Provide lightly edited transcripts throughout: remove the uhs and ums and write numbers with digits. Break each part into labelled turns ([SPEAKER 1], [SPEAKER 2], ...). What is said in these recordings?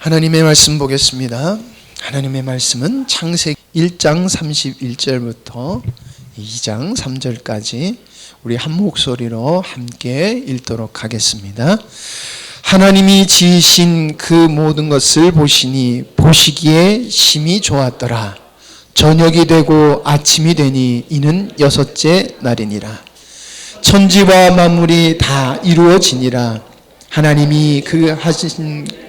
[SPEAKER 1] 하나님의 말씀 보겠습니다. 하나님의 말씀은 창세기 1장 31절부터 2장 3절까지 우리 한 목소리로 함께 읽도록 하겠습니다. 하나님이 지으신 그 모든 것을 보시니 보시기에 심히 좋았더라. 저녁이 되고 아침이 되니 이는 여섯째 날이니라. 천지와 만물이 다 이루어지니라. 하나님이 그 하신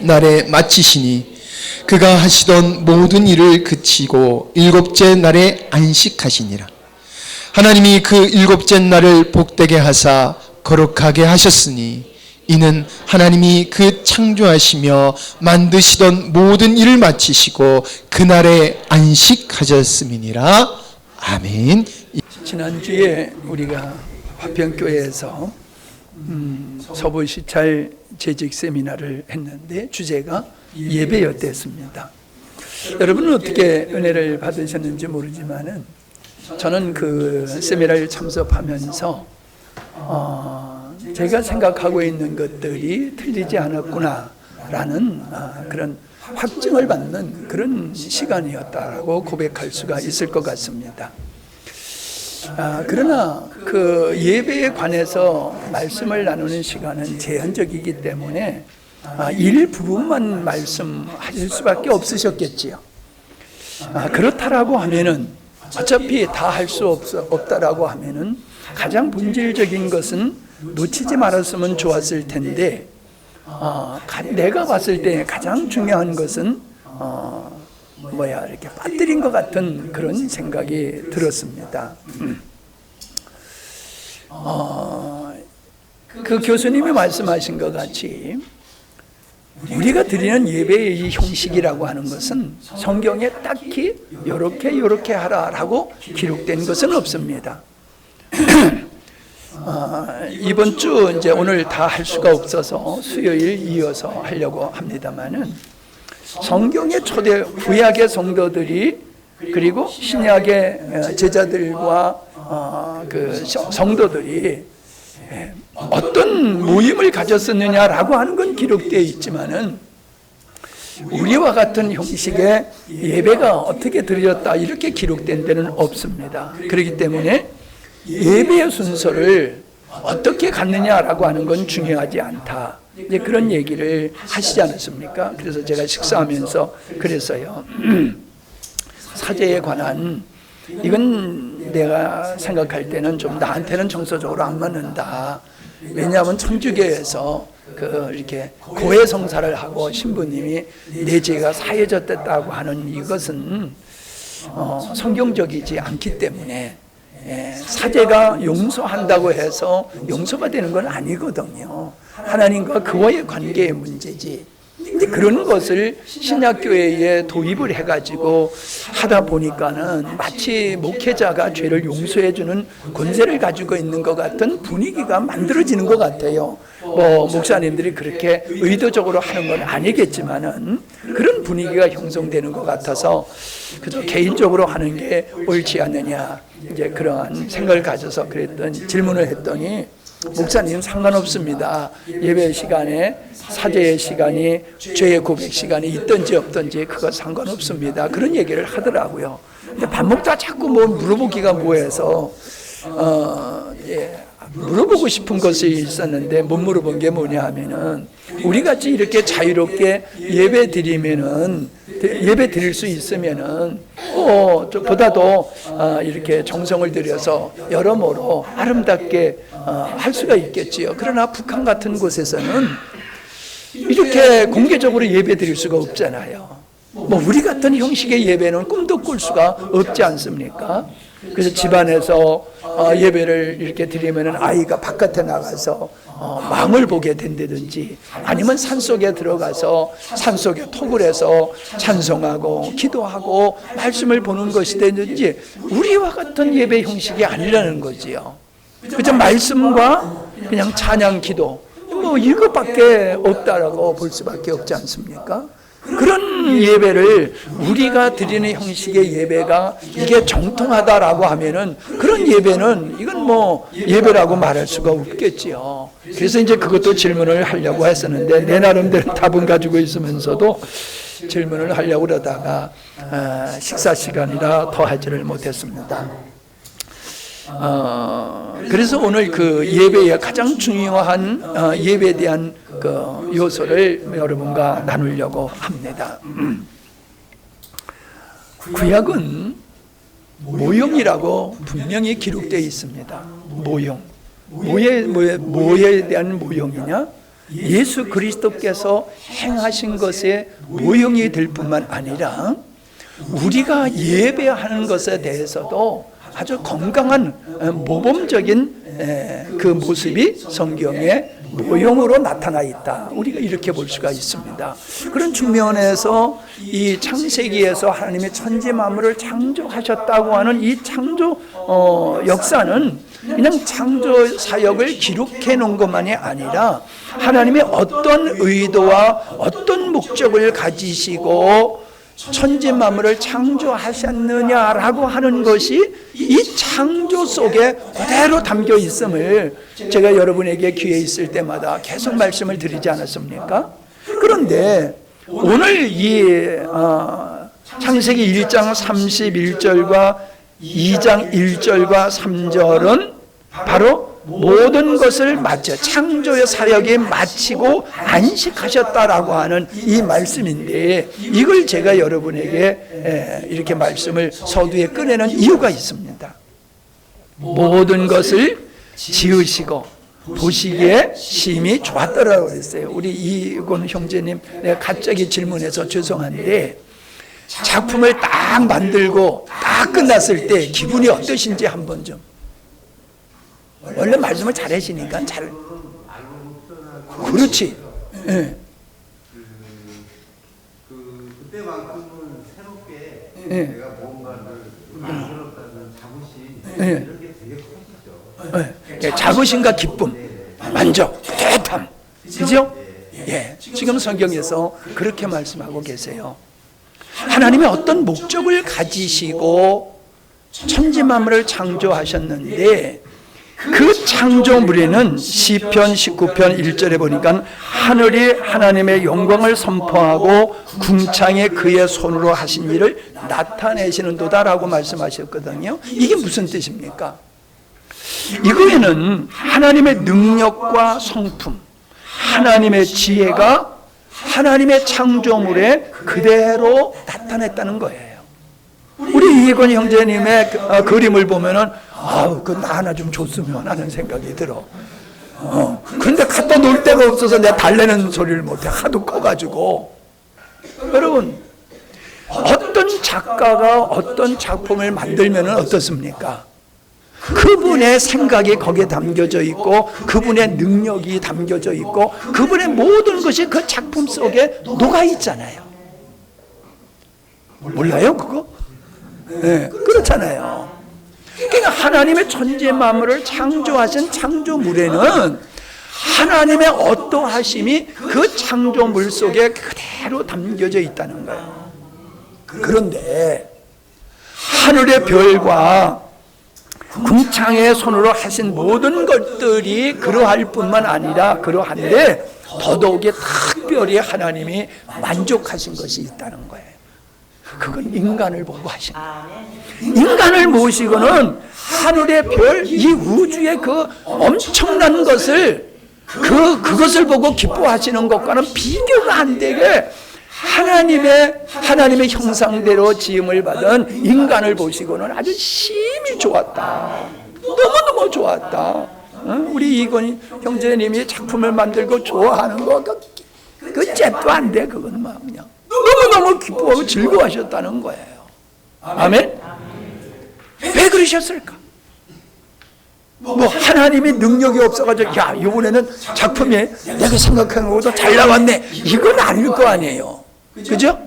[SPEAKER 1] 날에 마치시니 그가 하시던 모든 일을 그치고 일곱째 날에 안식하시니라. 하나님이 그 일곱째 날을 복되게 하사 거룩하게 하셨으니 이는 하나님이 그 창조하시며 만드시던 모든 일을 마치시고 그날에 안식하셨음이니라. 아멘.
[SPEAKER 2] 지난주에 우리가 화평교회에서 서부시찰 재직 세미나를 했는데 주제가 예배였습니다. 여러분은 어떻게 은혜를 받으셨는지 모르지만은 저는 그 세미나를 참석하면서 제가 생각하고 있는 것들이 틀리지 않았구나라는 그런 확증을 받는 그런 시간이었다라고 고백할 수가 있을 것 같습니다. 그러나 그 예배에 관해서 말씀을 나누는 시간은 제한적이기 때문에 일부분만 말씀하실 수밖에 없으셨겠지요. 그렇다라고 하면은 어차피 다 할 수 없다라고 하면은 가장 본질적인 것은 놓치지 말았으면 좋았을 텐데 내가 봤을 때 가장 중요한 것은 이렇게 빠뜨린 것 같은 그런 생각이 들었습니다. 그 교수님이 말씀하신 것 같이 우리가 드리는 예배의 이 형식이라고 하는 것은 성경에 딱히 요렇게 하라라고 기록된 것은 없습니다. 이번 주 이제 오늘 다 할 수가 없어서 수요일 이어서 하려고 합니다만은 성경의 초대 구약의 성도들이 그리고 신약의 제자들과 그 성도들이 어떤 모임을 가졌었느냐라고 하는 건 기록되어 있지만은 우리와 같은 형식의 예배가 어떻게 드려졌다 이렇게 기록된 데는 없습니다. 그렇기 때문에 예배의 순서를 어떻게 갖느냐라고 하는 건 중요하지 않다. 이제 그런 얘기를 하시지 않았습니까? 그래서 제가 식사하면서 그랬어요. 사제에 관한 이건 내가 생각할 때는 좀 나한테는 정서적으로 안 맞는다. 왜냐하면 청주교에서 이렇게 고해성사를 하고 신부님이 내 죄가 사해졌다고 하는 이것은 성경적이지 않기 때문에 사제가 용서한다고 해서 용서가 되는 건 아니거든요. 하나님과 그와의 관계의 문제지. 근데 그런 것을 신약교회에 도입을 해가지고 하다 보니까는 마치 목회자가 죄를 용서해주는 권세를 가지고 있는 것 같은 분위기가 만들어지는 것 같아요. 목사님들이 그렇게 의도적으로 하는 건 아니겠지만은 그런 분위기가 형성되는 것 같아서 그저 개인적으로 하는 게 옳지 않느냐 이제 그러한 생각을 가져서 질문을 했더니 목사님 상관없습니다. 예배 시간에 사제의 시간이 죄의 고백 시간이 있든지 없든지 그거 상관없습니다. 그런 얘기를 하더라고요. 근데 밥 먹다 자꾸 물어보기가 뭐해서 물어보고 싶은 것이 있었는데 못 물어본 게 뭐냐 하면은 우리 같이 이렇게 자유롭게 예배 드릴 수 있으면은 보다도 이렇게 정성을 들여서 여러모로 아름답게 할 수가 있겠지요. 그러나 북한 같은 곳에서는 이렇게 공개적으로 예배 드릴 수가 없잖아요. 우리 같은 형식의 예배는 꿈도 꿀 수가 없지 않습니까? 그래서 집안에서 예배를 이렇게 드리면은 아이가 바깥에 나가서 망을 보게 된다든지 아니면 산속에 들어가서 산속에 톡을 해서 찬송하고 기도하고 말씀을 보는 것이 되든지 우리와 같은 예배 형식이 아니라는 거지요. 그저 말씀과 그냥 찬양 기도 이것밖에 없다라고 볼 수밖에 없지 않습니까? 그런 그런 예배를 우리가 드리는 형식의 예배가 이게 정통하다라고 하면은 그런 예배는 이건 뭐 예배라고 말할 수가 없겠지요. 그래서 이제 그것도 질문을 하려고 했었는데 내 나름대로 답은 가지고 있으면서도 질문을 하려고 그러다가 식사 시간이라 더 하지를 못했습니다. 그래서 오늘 그 예배의 가장 중요한 예배에 대한 그 요소를 여러분과 나누려고 합니다. 구약은 모형이라고 분명히 기록되어 있습니다. 모형. 뭐에 대한 모형이냐? 예수 그리스도께서 행하신 것의 모형이 될 뿐만 아니라 우리가 예배하는 것에 대해서도 아주 건강한 모범적인 그 모습이 성경에 모형으로 나타나 있다. 우리가 이렇게 볼 수가 있습니다. 그런 측면에서 이 창세기에서 하나님의 천지 만물을 창조하셨다고 하는 이 창조 역사는 그냥 창조 사역을 기록해 놓은 것만이 아니라 하나님의 어떤 의도와 어떤 목적을 가지시고 천지 만물을 창조하셨느냐라고 하는 것이 이 창조 속에 그대로 담겨 있음을 제가 여러분에게 기회 있을 때마다 계속 말씀을 드리지 않았습니까? 그런데 오늘 이 창세기 1장 31절과 2장 1절과 3절은 바로 모든 것을 마쳐 창조의 사역이 마치고 안식하셨다라고 하는 이 말씀인데 이걸 제가 여러분에게 이렇게 말씀을 서두에 꺼내는 이유가 있습니다. 모든 것을 지으시고 보시기에 심히 좋았더라고 그랬어요. 우리 이건 형제님 내가 갑자기 질문해서 죄송한데 작품을 딱 만들고 딱 끝났을 때 기분이 어떠신지 한번 좀. 원래 말씀을 잘 하시니까 잘. 그렇지. 예.
[SPEAKER 3] 그때만큼은 새롭게
[SPEAKER 2] 예.
[SPEAKER 3] 내가 뭔가를 만들었다는 자부심
[SPEAKER 2] 예.
[SPEAKER 3] 이런 게 되게 커지죠.
[SPEAKER 2] 예. 자부심과 기쁨, 만족, 뿌듯함. 그죠? 예. 지금 성경에서 그렇게 말씀하고 계세요. 하나님이 어떤 목적을 가지시고 천지 만물을 창조하셨는데 그 창조물에는 시편 19편 1절에 보니까 하늘이 하나님의 영광을 선포하고 궁창에 그의 손으로 하신 일을 나타내시는도다라고 말씀하셨거든요. 이게 무슨 뜻입니까? 이거에는 하나님의 능력과 성품, 하나님의 지혜가 하나님의 창조물에 그대로 나타냈다는 거예요. 우리 이건 형제님의 그림을 보면은 그나 하나 좀 줬으면 하는 생각이 들어. 근데 갖다 놓을 데가 없어서 내가 달래는 소리를 못해. 하도 커가지고. 여러분, 어떤 작가가 어떤 작품을 만들면은 어떻습니까? 그분의 생각이 거기에 담겨져 있고 그분의 능력이 담겨져 있고 그분의 모든 것이 그 작품 속에 녹아 있잖아요. 몰라요 그거? 네, 그렇잖아요. 그러니까 하나님의 천지 만물을 창조하신 창조물에는 하나님의 어떠하심이 그 창조물 속에 그대로 담겨져 있다는 거예요. 그런데 하늘의 별과 궁창의 손으로 하신 모든 것들이 그러할 뿐만 아니라 그러한데 더더욱이 특별히 하나님이 만족하신 것이 있다는 거예요. 그건 인간을 보고 하신 거예요. 인간을 모시고는 하늘의 별, 이 우주의 그 엄청난 것을 그것을 보고 기뻐하시는 것과는 비교가 안 되게 하나님의 형상대로 지음을 받은 인간을 보시고는 아주 심히 좋았다. 너무너무 좋았다. 우리 이건 형제님이 작품을 만들고 좋아하는 거 그 잽도 안 돼. 그건 막 그냥 너무너무 기뻐하고 즐거워하셨다는 거예요. 아멘? 왜 그러셨을까? 뭐 하나님이 능력이 없어가지고 야 이번에는 작품이 내가 생각한 것보다 잘 나왔네 이건 아닐 거 아니에요. 그죠?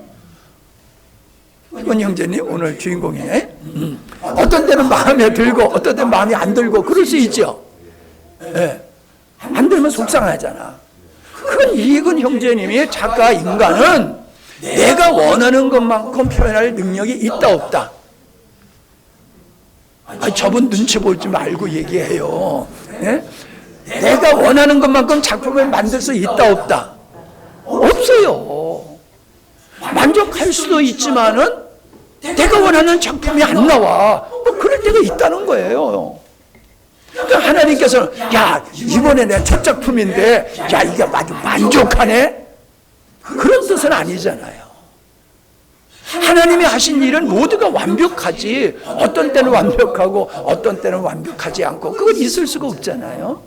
[SPEAKER 2] 이건 형제님 오늘 주인공이네. 어떤 때는 마음에 들고 어떤 때는 마음에 안 들고 그럴 수 있죠. 네. 안 들면 속상하잖아. 그건 이건 형제님이 작가 인간은 내가 원하는 것만큼 표현할 능력이 있다 없다? 저분 눈치 보지 말고 얘기해요. 예? 내가 원하는 것만큼 작품을 만들 수 있다 없다? 없어요. 만족할 수도 있지만은 내가 원하는 작품이 안 나와. 뭐 그럴 때가 있다는 거예요. 그러니까 하나님께서는 야 이번에 내 첫 작품인데 야 이게 아주 만족하네? 그런 뜻은 아니잖아요. 하나님이 하신 일은 모두가 완벽하지 어떤 때는 완벽하고 어떤 때는 완벽하지 않고 그건 있을 수가 없잖아요.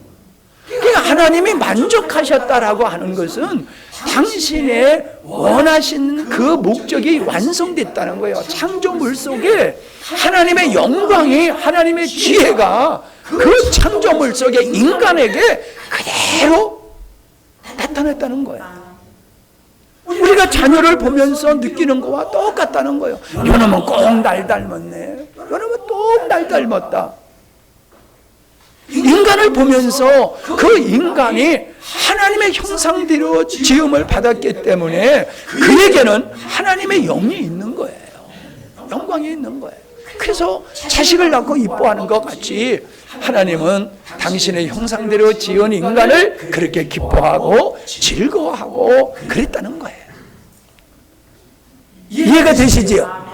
[SPEAKER 2] 그러니까 하나님이 만족하셨다라고 하는 것은 당신의 원하신 그 목적이 완성됐다는 거예요. 창조물 속에 하나님의 영광이, 하나님의 지혜가 그 창조물 속에 인간에게 그대로 나타났다는 거예요. 우리가 자녀를 보면서 느끼는 거와 똑같다는 거예요. 요놈은 꼭 날 닮았네. 요놈은 꼭 날 닮았다. 인간을 보면서 그 인간이 하나님의 형상대로 지음을 받았기 때문에 그에게는 하나님의 영이 있는 거예요. 영광이 있는 거예요. 그래서 자식을 낳고 이뻐하는 것 같이 하나님은 당신의 형상대로 지은 인간을 그렇게 기뻐하고 즐거워하고 그랬다는 거예요. 이해가 되시지요?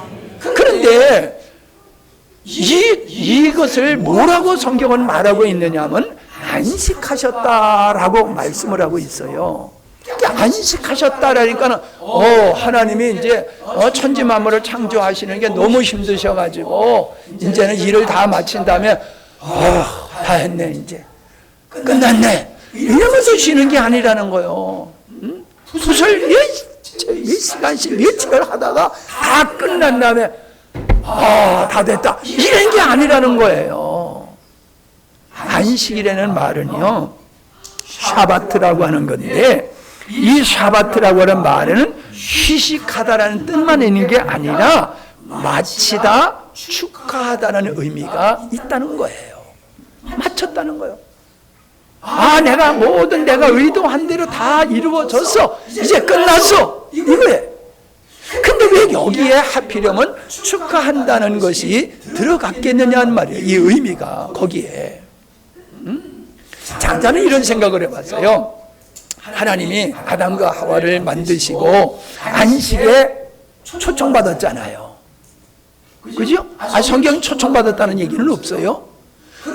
[SPEAKER 2] 그런데 이것을 뭐라고 성경은 말하고 있느냐 하면 안식하셨다라고 말씀을 하고 있어요. 안식하셨다라니까는 하나님이 이제 천지 만물을 창조하시는 게 너무 힘드셔가지고 이제는 일을 다 마친 다음에 다 했네 이제 끝났네 이러면서 쉬는 게 아니라는 거예요. 붓을 몇 시간씩 며칠을 하다가 다 끝난 다음에 다 됐다 이런 게 아니라는 거예요. 안식이라는 말은요 샤바트라고 하는 건데 이 샤바트라고 하는 말에는 휴식하다라는 뜻만 있는 게 아니라 마치다, 축하하다라는 의미가 있다는 거예요. 마쳤다는 거예요. 내가 모든 내가 의도한 대로 다 이루어졌어. 이제 끝났어. 이거예요. 근데 왜 여기에 하필이면 축하한다는 것이 들어갔겠느냐는 말이에요. 이 의미가 거기에. 자, 저는 이런 생각을 해봤어요. 하나님이 아담과 하와를 만드시고 안식에 초청받았잖아요. 그죠? 성경이 초청받았다는 얘기는 없어요.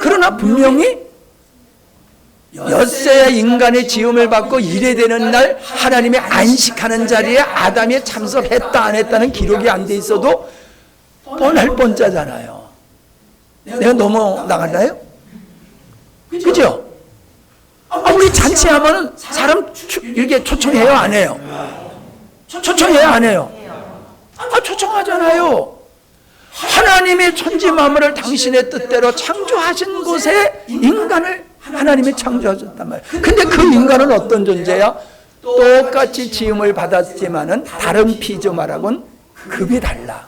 [SPEAKER 2] 그러나 분명히 엿새 인간의 지음을 받고 이래되는 날 하나님이 안식하는 자리에 아담이 참석했다 안 했다는 기록이 안 돼 있어도 뻔할 뻔짜잖아요. 내가 너무 나갔나요? 그죠? 우리 잔치하면은 사람 이렇게 초청해요 안 해요? 초청해요 안 해요? 초청하잖아요. 하나님의 천지 만물을 당신의 뜻대로 창조하신 곳에 인간을 하나님이 창조하셨단 말이에요. 근데 그 인간은 어떤 존재야? 똑같이 지음을 받았지만은 다른 피조물하고는 급이 달라.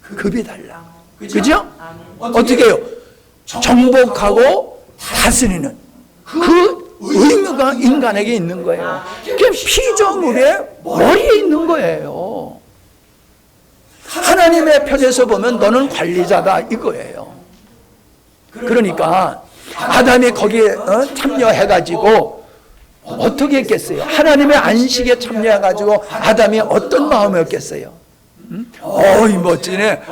[SPEAKER 2] 급이 달라. 그죠? 어떻게 해요? 정복하고 다스리는 그 의무가 인간에게 있는 거예요. 그게 피조물의 머리에 있는 거예요. 하나님의 편에서 보면 너는 관리자다 이거예요. 그러니까 아담이 거기에 참여해가지고 어떻게 했겠어요? 하나님의 안식에 참여해가지고 아담이 어떤 마음이었겠어요? 멋지네.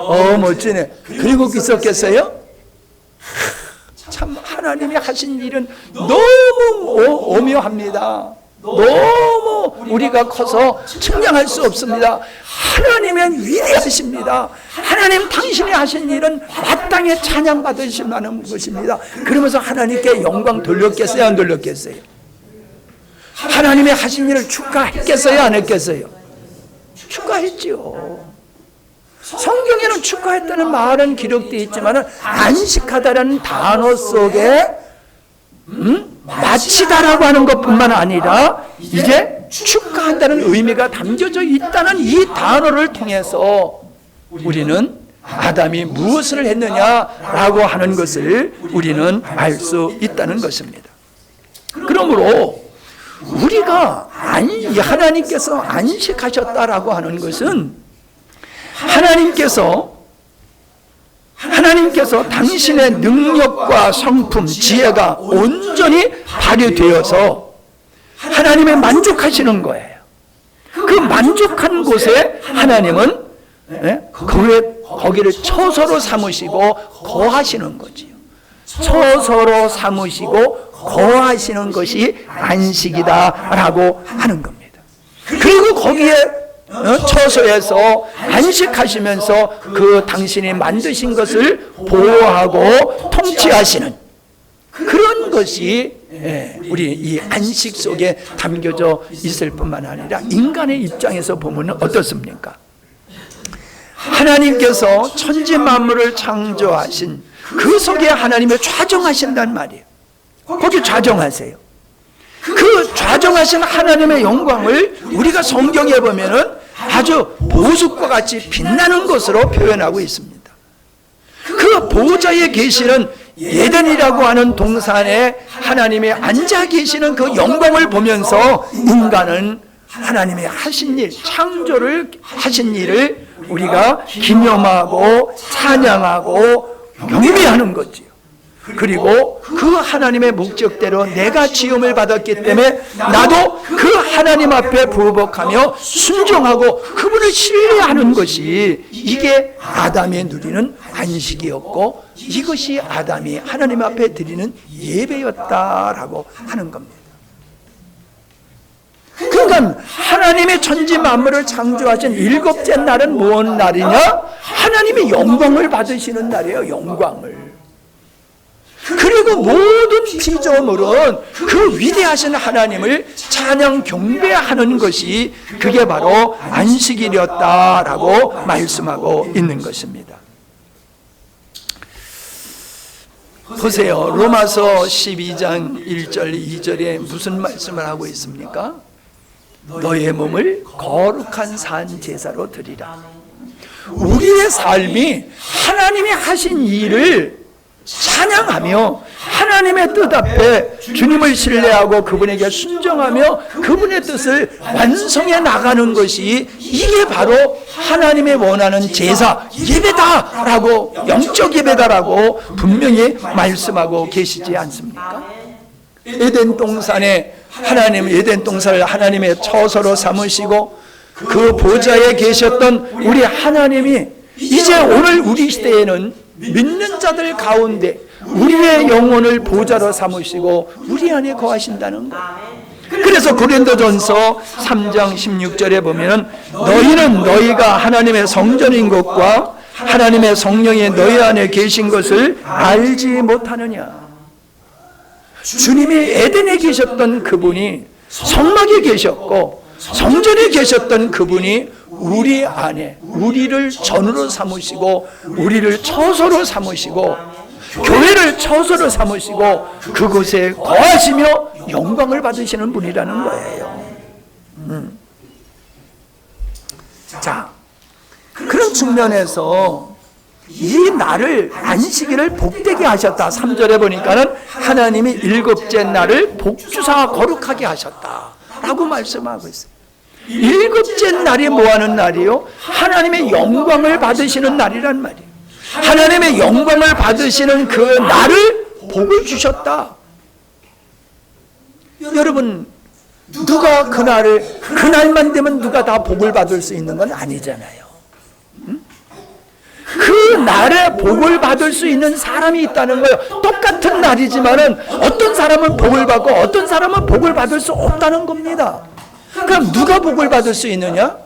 [SPEAKER 2] 멋지네. 그리고 있었겠어요? 참 하나님이 하신 일은 너무 오묘합니다. 너무 우리가 커서 측량할 수 없습니다. 하나님은 위대하십니다. 하나님 당신이 하신 일은 마땅히 찬양받으실 만한 것입니다. 그러면서 하나님께 영광 돌렸겠어요 안 돌렸겠어요? 하나님이 하신 일을 축하했겠어요 안 했겠어요? 축하했죠. 성경에는 축하했다는 말은 기록되어 있지만 안식하다라는 단어 속에 마치다라고 하는 것뿐만 아니라 이제 축하한다는 의미가 담겨져 있다는 이 단어를 통해서 우리는 아담이 무엇을 했느냐라고 하는 것을 우리는 알 수 있다는 것입니다. 그러므로 우리가 하나님께서 안식하셨다라고 하는 것은 하나님께서 당신의 능력과 성품, 지혜가 온전히 발휘되어서 하나님의 만족하시는 거예요. 그 만족한 곳에 하나님은 거기를 처소로 삼으시고 거하시는 거지요. 처소로 삼으시고 거하시는 것이 안식이다라고 하는 겁니다. 그리고 거기에 처소에서 안식하시면서 그 당신이 만드신 것을 보호하고 통치하시는 그런 것이 우리 이 안식 속에 담겨져 있을 뿐만 아니라 인간의 입장에서 보면 어떻습니까? 하나님께서 천지 만물을 창조하신 그 속에 하나님을 좌정하신단 말이에요. 거기 좌정하세요. 그 좌정하신 하나님의 영광을 우리가 성경에 보면은 아주 보석과 같이 빛나는 것으로 표현하고 있습니다. 그 보좌에 계시는 에덴이라고 하는 동산에 하나님이 앉아 계시는 그 영광을 보면서 인간은 하나님의 하신 일, 창조를 하신 일을 우리가 기념하고 찬양하고 경배하는 거지요. 그리고 그 하나님의 목적대로 내가 지음을 받았기 때문에 나도 그 하나님 앞에 부복하며 순종하고 그분을 신뢰하는 것이 이게 아담이 누리는 안식이었고 이것이 아담이 하나님 앞에 드리는 예배였다라고 하는 겁니다. 그러니까 하나님의 천지 만물을 창조하신 일곱째 날은 무슨 날이냐? 하나님의 영광을 받으시는 날이에요. 영광을. 그리고 모든 피조물은 그 위대하신 하나님을 찬양 경배하는 것이 그게 바로 안식일이었다라고 말씀하고 있는 것입니다. 보세요. 로마서 12장 1절 2절에 무슨 말씀을 하고 있습니까? 너의 몸을 거룩한 산 제사로 드리라. 우리의 삶이 하나님이 하신 일을 찬양하며 하나님의 뜻 앞에 주님을 신뢰하고 그분에게 순종하며 그분의 뜻을 완성해 나가는 것이 이게 바로 하나님의 원하는 제사, 예배다라고, 영적 예배다라고 분명히 말씀하고 계시지 않습니까? 에덴 동산에 에덴 동산을 하나님의 처소로 삼으시고 그 보좌에 계셨던 우리 하나님이 이제 오늘 우리 시대에는 믿는 자들 가운데 우리의 영혼을 보좌로 삼으시고 우리 안에 거하신다는 것. 그래서 고린도전서 3장 16절에 보면 너희는 너희가 하나님의 성전인 것과 하나님의 성령이 너희 안에 계신 것을 알지 못하느냐. 주님이 에덴에 계셨던 그분이 성막에 계셨고 성전에 계셨던 그분이 우리 안에 우리를 전으로 삼으시고 우리를 처소로 삼으시고 교회를 처소로 삼으시고 그곳에 거하시며 영광을 받으시는 분이라는 거예요. 자, 그런 측면에서 이 날을 안식일을 복되게 하셨다. 3절에 보니까는 하나님이 일곱째 날을 복주사 거룩하게 하셨다라고 말씀하고 있어요. 일곱째 날이 뭐하는 날이요? 하나님의 영광을 받으시는 날이란 말이에요. 하나님의 영광을 받으시는 그 날을 복을 주셨다. 여러분, 누가 그날만 되면 누가 다 복을 받을 수 있는 건 아니잖아요. 그 날에 복을 받을 수 있는 사람이 있다는 거예요. 똑같은 날이지만은 어떤 사람은 복을 받고 어떤 사람은 복을 받을 수 없다는 겁니다. 그럼 누가 복을 받을 수 있느냐?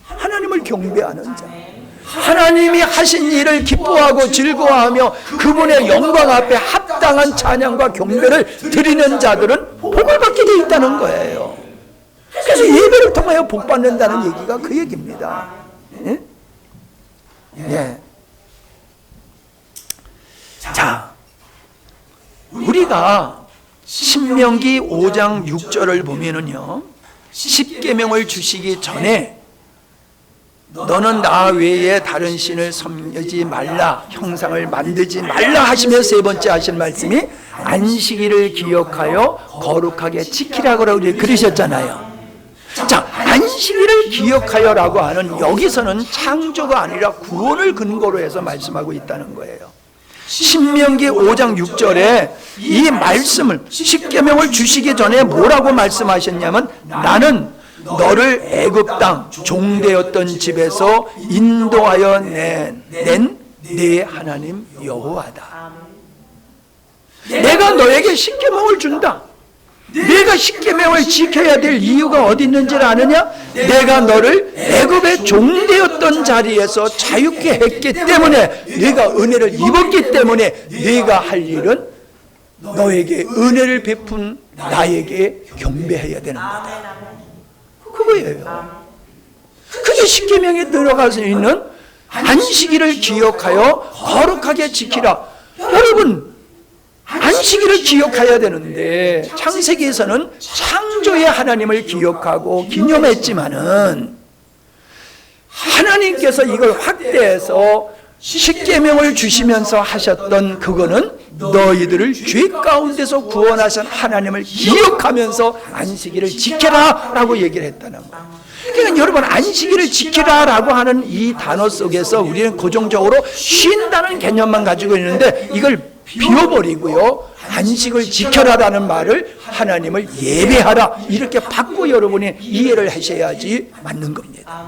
[SPEAKER 2] 하나님을 경배하는 자. 하나님이 하신 일을 기뻐하고 즐거워하며 그분의 영광 앞에 합당한 찬양과 경배를 드리는 자들은 복을 받게 돼 있다는 거예요. 그래서 예배를 통하여 복 받는다는 얘기가 그 얘기입니다. 예? 예. 자, 우리가 신명기 5장 6절을 보면은요, 십계명을 주시기 전에 너는 나 외에 다른 신을 섬기지 말라, 형상을 만들지 말라 하시며 세 번째 하신 말씀이 안식일을 기억하여 거룩하게 지키라고 그러셨잖아요. 자, 안식일을 기억하여라고 하는 여기서는 창조가 아니라 구원을 근거로 해서 말씀하고 있다는 거예요. 신명기 5장 6절에 이 말씀을, 십계명을 주시기 전에 뭐라고 말씀하셨냐면, 나는 너를 애굽 땅 종되었던 집에서 인도하여 낸 네 하나님 여호와다. 내가 너에게 십계명을 준다. 내가 십계명을 지켜야 될 이유가 어디 있는지를 아느냐? 내가 너를 애굽의 종되었던 자리에서 자유케 했기 때문에, 네가 은혜를 입었기 때문에 네가 할 일은 너에게 은혜를 베푼 나에게 경배해야 되는 거다. 그거예요. 그게 십계명에 들어가서 있는 안식일을 기억하여 거룩하게 지키라. 여러분, 안식일을 기억해야 되는데 창세기에서는 창조의 하나님을 기억하고 기념했지만은 하나님께서 이걸 확대해서 십계명을 주시면서 하셨던 그거는 너희들을 죄 가운데서 구원하신 하나님을 기억하면서 안식일을 지켜라 라고 얘기를 했다는 거예요. 그러니까 여러분, 안식일을 지키라 라고 하는 이 단어 속에서 우리는 고정적으로 쉰다는 개념만 가지고 있는데, 이걸 비워버리고요, 안식을 지켜라라는 말을 하나님을 예배하라 이렇게 바꾸고 여러분이 이해를 하셔야지 맞는 겁니다.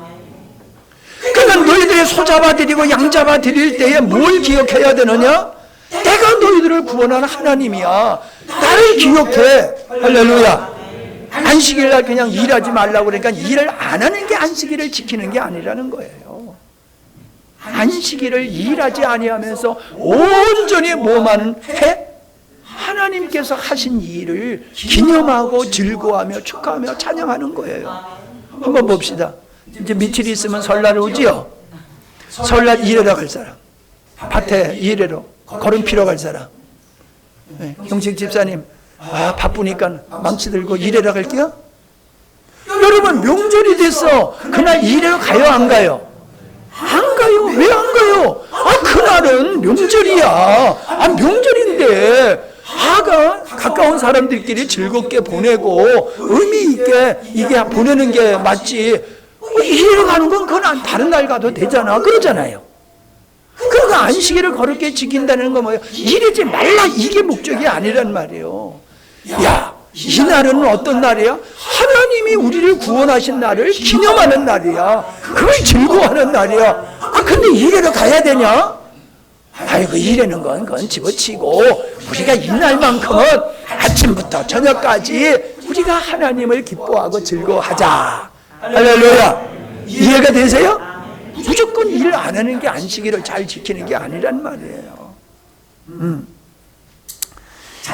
[SPEAKER 2] 그러니까 너희들이 소 잡아드리고 양 잡아드릴 때에 뭘 기억해야 되느냐? 내가 너희들을 구원하는 하나님이야. 나를 기억해. 할렐루야. 안식일 날 그냥 일하지 말라고 그러니까 일을 안 하는 게 안식일을 지키는 게 아니라는 거예요. 안식일을 일하지 아니하면서 온전히 뭐만 해? 하나님께서 하신 일을 기념하고 즐거워하며 축하하며 찬양하는 거예요. 한번 봅시다. 이제 며칠 있으면 설날 오지요? 설날 일하러 갈 사람, 밭에 일하러 걸음 피러 갈 사람. 네, 형식 집사님, 바쁘니까 망치 들고 일하러 갈게요? 여러분, 명절이 됐어. 그날 일하러 가요, 안 가요? 안 가요. 왜 안 가요? 그날은 명절이야. 명절인데 가까운 사람들끼리 즐겁게 보내고 의미 있게 이게 보내는 게 맞지. 일하러 가는 건 그건 다른 날 가도 되잖아. 그러잖아요. 그러니까 안식일을 거룩게 지킨다는 건 뭐예요? 일하지 말라, 이게 목적이 아니란 말이에요. 야, 이 날은 어떤 날이야? 하나님이 우리를 구원하신 날을 기념하는 날이야. 그걸 즐거워하는 날이야. 근데 일하러 가야 되냐? 아이고, 일하는 건 그건 집어치고 우리가 이 날만큼은 아침부터 저녁까지 우리가 하나님을 기뻐하고 즐거워하자. 할렐루야. 이해가 되세요? 무조건 일 안 하는 게 안식일을 잘 지키는 게 아니란 말이에요.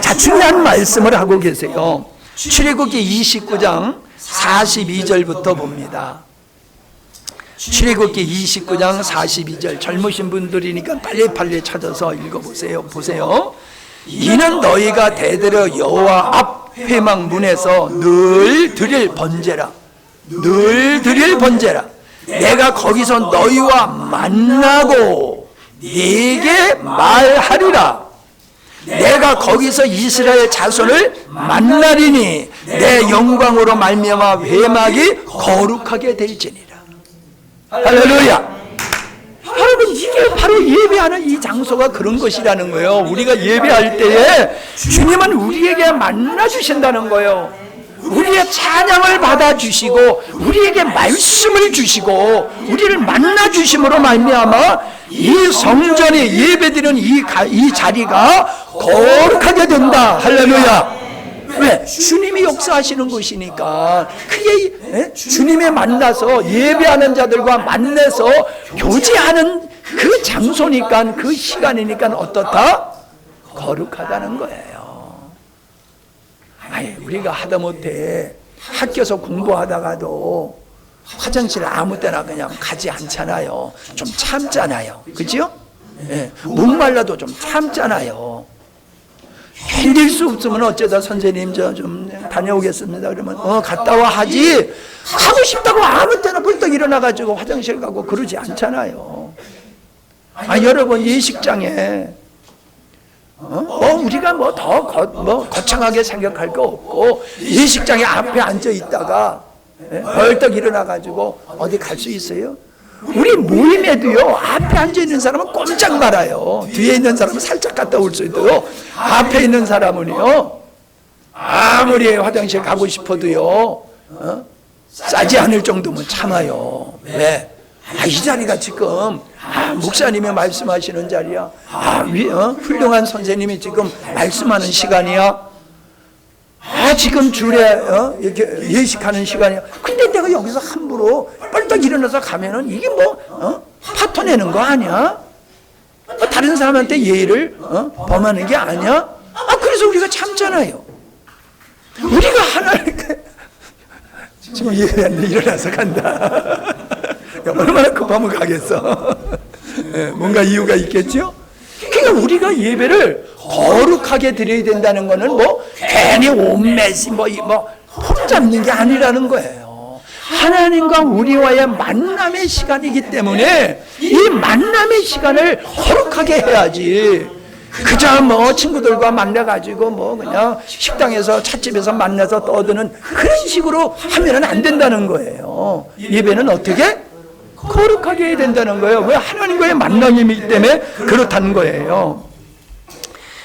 [SPEAKER 2] 자, 중요한 말씀을 하고 계세요. 출애굽기 29장 42절부터 봅니다. 출애굽기 29장 42절. 젊으신 분들이니까 빨리빨리 찾아서 읽어보세요. 보세요. 이는 너희가 대대로 여호와 앞 회막 문에서 늘 드릴 번제라. 늘 드릴 번제라. 내가 거기서 너희와 만나고 네게 말하리라. 내가 거기서 이스라엘 자손을 만나리니 내 영광으로 말미암아 회막이 거룩하게 될지니라. 할렐루야. 여러분, 이게 바로 예배하는 이 장소가 그런 것이라는 거예요. 우리가 예배할 때에 주님은 우리에게 만나 주신다는 거예요. 우리의 찬양을 받아주시고 우리에게 말씀을 주시고 우리를 만나 주심으로 말미암아 이 성전이 예배드리는 이 자리가 거룩하게 된다. 할렐루야. 왜? 주님이 역사하시는 곳이니까. 그게 주님이 만나서 예배하는 자들과 만나서 교제하는 그 장소니까, 그 시간이니까 어떻다? 거룩하다는 거예요. 우리가 하다못해 학교에서 공부하다가도 화장실 아무 때나 그냥 가지 않잖아요. 좀 참잖아요. 그죠? 목말라도 좀 참잖아요. 견딜 수 없으면 어쩌다 선생님 저 좀 다녀오겠습니다. 그러면 갔다 와 하지, 가고 싶다고 아무 때나 벌떡 일어나가지고 화장실 가고 그러지 않잖아요. 여러분 예식장에 우리가 뭐 더 거창하게 생각할 거 없고 예식장에 앞에 앉아 있다가 벌떡 일어나가지고 어디 갈 수 있어요? 우리 모임에도요, 앞에 앉아 있는 사람은 꼼짝 말아요. 뒤에 있는 사람은 살짝 갔다 올 수 있도록, 앞에 있는 사람은요, 아무리 화장실 가고 싶어도요, 싸지 않을 정도면 참아요. 왜? 이 자리가 지금 목사님이 말씀하시는 자리야. 훌륭한 선생님이 지금 말씀하는 시간이야. 지금 줄에 이렇게 예식하는 시간이야. 근데 내가 여기서 함부로 뻘떡 일어나서 가면은 이게 파토 내는 거 아니야? 다른 사람한테 예의를 범하는 게 아니야? 그래서 우리가 참잖아요. 우리가 하나님께 지금 일어나서 간다. 얼마나 급하면 가겠어. 뭔가 이유가 있겠죠? 그러니까 우리가 예배를 거룩하게 드려야 된다는 거는 괜히 옷매시 폼 잡는 게 아니라는 거예요. 하나님과 우리와의 만남의 시간이기 때문에 이 만남의 시간을 거룩하게 해야지. 그저 친구들과 만나가지고 그냥 식당에서 찻집에서 만나서 떠드는 그런 식으로 하면은 안 된다는 거예요. 예배는 어떻게? 거룩하게 해야 된다는 거예요. 왜? 하나님과의 만남이기 때문에 그렇다는 거예요.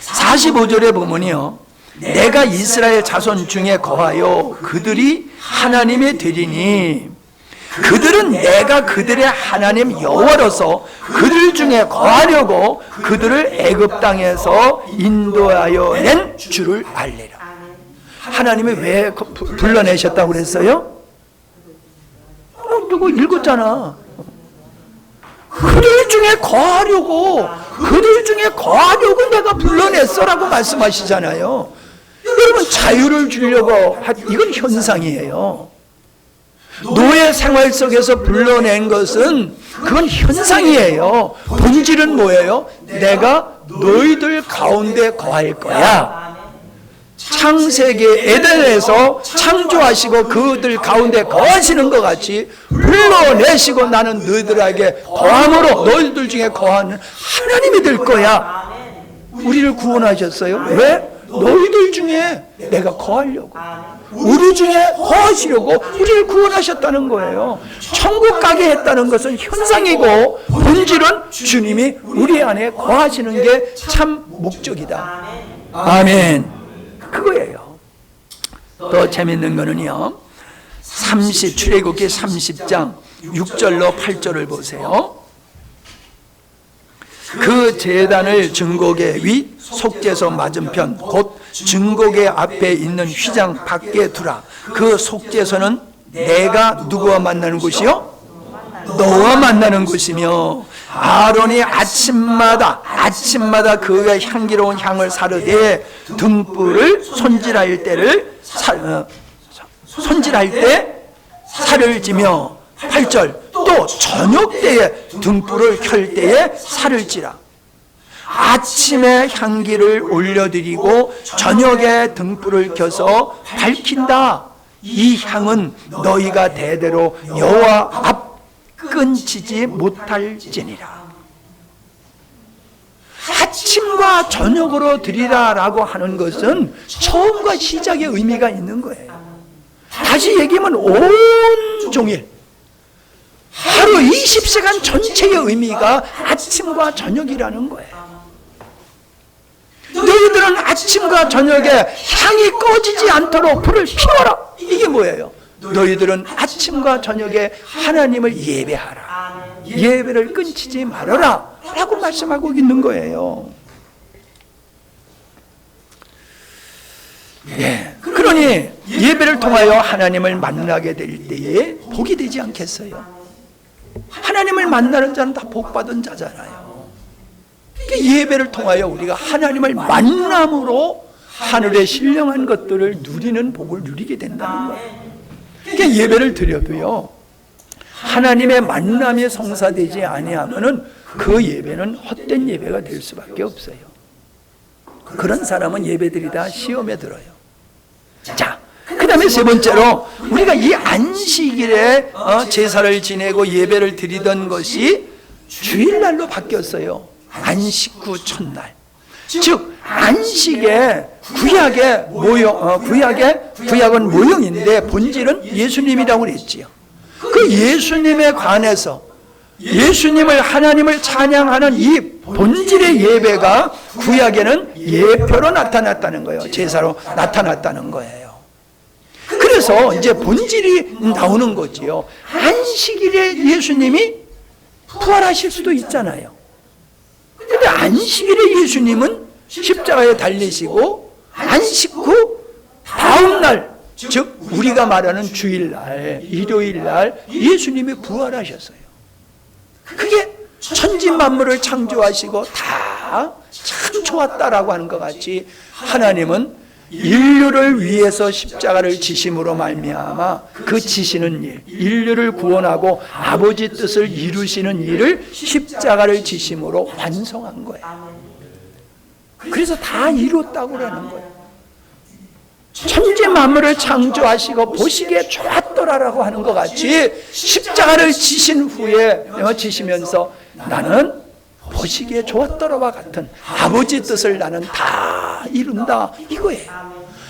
[SPEAKER 2] 45절에 보면요, 내가 이스라엘 자손 중에 거하여 그들이 하나님이 되리니 그들은 내가 그들의 하나님 여호와로서 그들 중에 거하려고 그들을 애굽 땅에서 인도하여 낸 줄을 알리라. 하나님이 왜 불러내셨다고 그랬어요? 누구 읽었잖아. 그들 중에 거하려고 내가 불러냈어라고 말씀하시잖아요. 여러분, 자유를 주려고 이건 현상이에요. 노예 생활 속에서 불러낸 것은 그건 현상이에요. 본질은 뭐예요? 내가 너희들 가운데 거할 거야. 창세기 에덴에서 창조하시고 그들 가운데 거하시는 것 같이 불러내시고 나는 너희들에게 거함으로 너희들 중에 거하는 하나님이 될 거야. 우리를 구원하셨어요. 왜? 너희들 중에 내가 거하려고, 우리 중에 거하시려고 우리를 구원하셨다는 거예요. 천국 가게 했다는 것은 현상이고 본질은 주님이 우리 안에 거하시는 게 참 목적이다. 아멘. 그거예요. 더 재밌는 거는요, 출애굽기 30장 6절로 8절을 보세요. 그 제단을 증거계 위 속죄소 맞은편 곧 증거계 앞에 있는 휘장 밖에 두라. 그 속죄소는 내가 누구와 만나는 곳이요? 너와 만나는 곳이며 아론이 아침마다 그의 향기로운 향을 사르되 등불을 손질할 때 살을 지며 8절 또 저녁 때에 등불을 켤 때에 살을 찌라. 아침에 향기를 올려드리고 저녁에 등불을 켜서 밝힌다. 이 향은 너희가 대대로 여호와 앞 끊치지 못할지니라. 아침과 저녁으로 드리라라고 하는 것은 처음과 시작의 의미가 있는 거예요. 다시 얘기하면 온종일 하루 20시간 전체의 의미가 아침과 저녁이라는 거예요. 너희들은 아침과 저녁에 향이 꺼지지 않도록 불을 피워라. 이게 뭐예요? 너희들은 아침과 저녁에 하나님을 예배하라. 예배를 끊치지 말아라 라고 말씀하고 있는 거예요. 그러니 예배를 통하여 하나님을 만나게 될 때에 복이 되지 않겠어요? 하나님을 만나는 자는 다 복받은 자잖아요. 그러니까 예배를 통하여 우리가 하나님을 만남으로 하늘의 신령한 것들을 누리는 복을 누리게 된다는 거예요. 그러니까 예배를 드려도요, 하나님의 만남이 성사되지 아니하면은 그 예배는 헛된 예배가 될 수밖에 없어요. 그런 사람은 예배드리다 시험에 들어요. 자, 그 다음에 세 번째로 우리가 이 안식일에 제사를 지내고 예배를 드리던 것이 주일날로 바뀌었어요. 안식 후 첫날. 즉 안식에 구약은 모형인데 본질은 예수님이라고 그랬지요. 그 예수님에 관해서 예수님을 하나님을 찬양하는 이 본질의 예배가 구약에는 예표로 나타났다는 거예요. 제사로 나타났다는 거예요. 그래서 이제 본질이 나오는 거지요. 안식일에 예수님이 부활하실 수도 있잖아요. 그런데 안식일에 예수님은 십자가에 달리시고 안식 후 다음날, 즉 우리가 말하는 주일날, 일요일날 예수님이 부활하셨어요. 그게 천지 만물을 창조하시고 다 참 좋았다라고 하는 것 같이 하나님은 인류를 위해서 십자가를 지심으로 말미암아 그 지시는 일, 인류를 구원하고 아버지 뜻을 이루시는 일을 십자가를 지심으로 완성한 거예요. 그래서 다 이뤘다고 그러는 거예요. 천지 만물을 창조하시고 보시기에 좋았더라라고 하는 것 같이 십자가를 지신 후에 지시면서 나는 보시기에 좋았더라와 같은 아버지 뜻을 나는 다 이룬다 이거예요.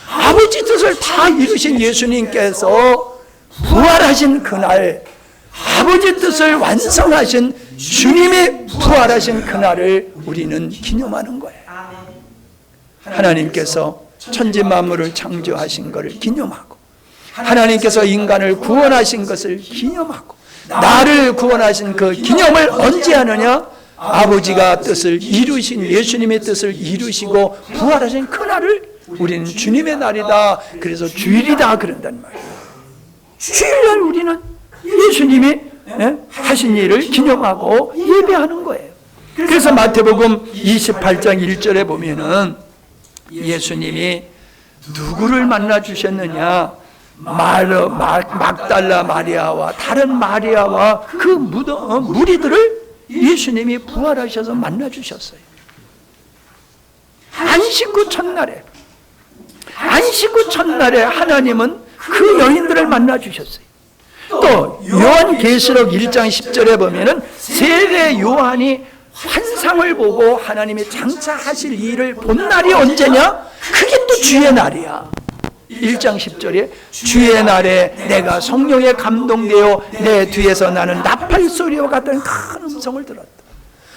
[SPEAKER 2] 아버지 뜻을 다 이루신 예수님께서 부활하신 그날, 아버지 뜻을 완성하신 주님이 부활하신 그날을 우리는 기념하는 거예요. 하나님께서 천지 만물을 창조하신 것을 기념하고 하나님께서 인간을 구원하신 것을 기념하고 나를 구원하신 그 기념을 언제 하느냐? 아버지가 뜻을 이루신 예수님의 뜻을 이루시고 부활하신 그날을 우리는 주님의 날이다. 그래서 주일이다 그런단 말이에요. 주일날 우리는 예수님이 하신 일을 기념하고 예배하는 거예요. 그래서 마태복음 28장 1절에 보면은 예수님이 누구를 만나 주셨느냐? 막달라 마리아와 다른 마리아와 그 무리들을 예수님이 부활하셔서 만나 주셨어요. 안식 후 첫날에 하나님은 그 여인들을 만나 주셨어요. 또 요한계시록 1장 10절에 보면은 세례 요한이 환상을 보고 하나님이 장차하실 일을 본 날이 언제냐? 그게 또 주의 날이야. 1장 10절에 주의 날에 내가 성령에 감동되어 내 뒤에서 나는 나팔 소리와 같은 큰 음성을 들었다.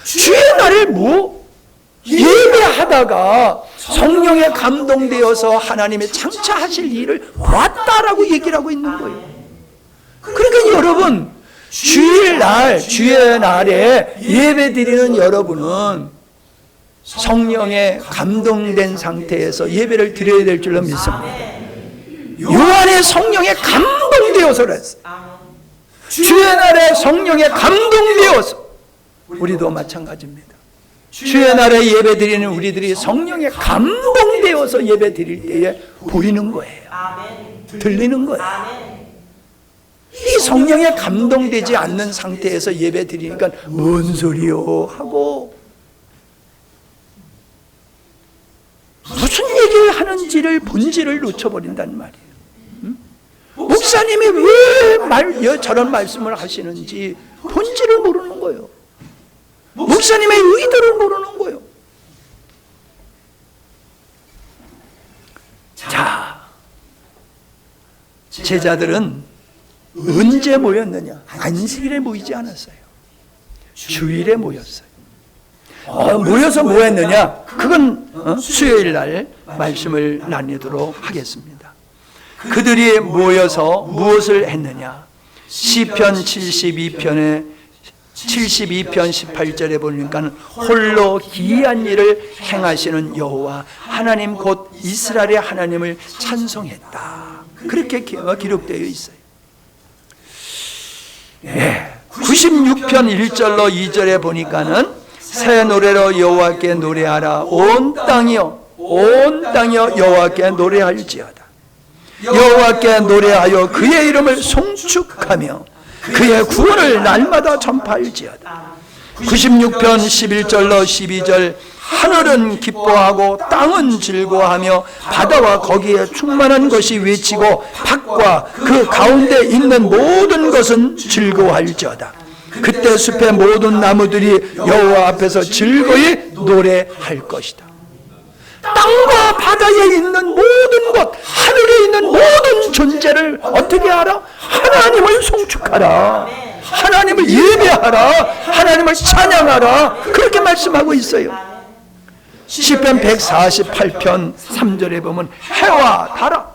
[SPEAKER 2] 주의 날을 예배하다가 성령에 감동되어서 하나님의 장차하실 일을 봤다라고 얘기를 하고 있는 거예요. 그러니까 여러분 주일날, 주의 날에 예배 드리는 여러분은 성령에 감동된 상태에서 예배를 드려야 될 줄로 믿습니다. 요한의 성령에 감동되어서 그랬어요. 주의 날에 성령에 감동되어서 우리도 마찬가지입니다. 주의 날에 예배 드리는 우리들이 성령에 감동되어서 예배 드릴 때에 보이는 거예요. 들리는 거예요. 이 성령에 감동되지 않는 상태에서 예배 드리니까 뭔 소리요 하고 무슨 얘기를 하는지를 본질을 놓쳐버린단 말이에요. 목사님이 왜 저런 말씀을 하시는지 본질을 모르는 거예요. 목사님의 의도를 모르는 거예요. 자, 제자들은 언제 모였느냐? 안식일에 모이지 않았어요. 주일에 모였어요. 모여서 뭐 했느냐? 그건 수요일 날 말씀을 나누도록 하겠습니다. 그들이 모여서 무엇을 했느냐? 시편 72편 18절에 보니까 홀로 기이한 일을 행하시는 여호와 하나님 곧 이스라엘의 하나님을 찬송했다. 그렇게 기록되어 있어요. 96편 1절로 2절에 보니까는 새 노래로 여호와께 노래하라. 온 땅이여 여호와께 노래할지어다. 여호와께 노래하여 그의 이름을 송축하며 그의 구원을 날마다 전파할지어다. 96편 11절로 12절 하늘은 기뻐하고 땅은 즐거워하며 바다와 거기에 충만한 것이 외치고 밭과 그 가운데 있는 모든 것은 즐거워할지어다. 그때 숲의 모든 나무들이 여호와 앞에서 즐거이 노래할 것이다. 땅과 바다에 있는 모든 것, 하늘에 있는 모든 존재를 어떻게 알아? 하나님을 송축하라, 하나님을 예배하라, 하나님을 찬양하라, 그렇게 말씀하고 있어요. 시편 148편 3절에 보면 해와 달아